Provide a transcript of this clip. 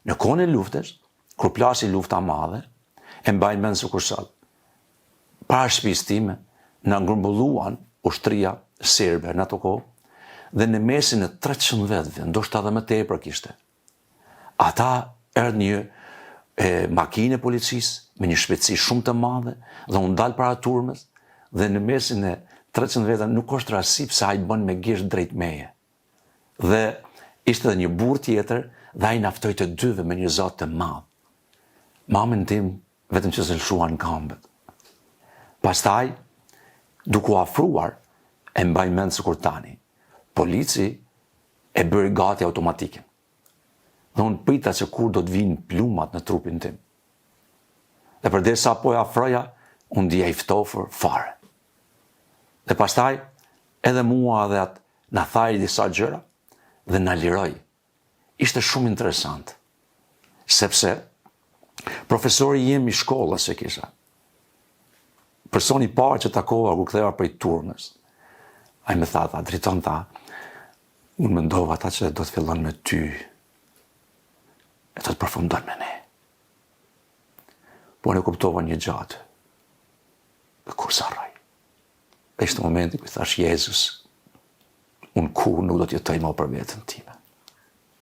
Në kohën e luftës, kur plasi lufta madhe, e mbajnë mend sikur sot. Para shtëpisë time na ngrumbulluan ushtria serbe në ato kohë, dhe në mesin e 300 vetëve, ndoshta edhe më tepër kishte. Ata erdhë një makinë e policisë me një shpejtësi shumë të madhe dhe unë dal para turmës dhe në mesin e 300 vetëve nuk është rasti pse ai bën me gisht drejt meje. Dhe ishte edhe një burr tjetër dhe ai na ftoi të dyve me një zot të madh. Mamën tim vetëm që se lshuan këmbët. Pastaj, duke u afruar, e mbaj mend sikur tani, polici e bëri gati automatikën. Dhe unë prita se kur do të vinë plumat në trupin tim. Dhe përdesa po e afroja, unë dija i ftofër fare. Dhe pastaj, edhe mua dhe atë na thaj disa gjëra dhe na liroj. Ishte shumë interesant, sepse profesori jem i shkollës e kisha. Personi parë që takova kur ktheva prej turmës. Ai më tha, drejton ta, unë mendova ata që do të fillon me ty, e do të përfundon me ne. Po ne kuptova një gjatë, dhe kur sa raj. E ishte momenti ku thash, Jezus, unë kur nuk do të jetoj më për vetën time.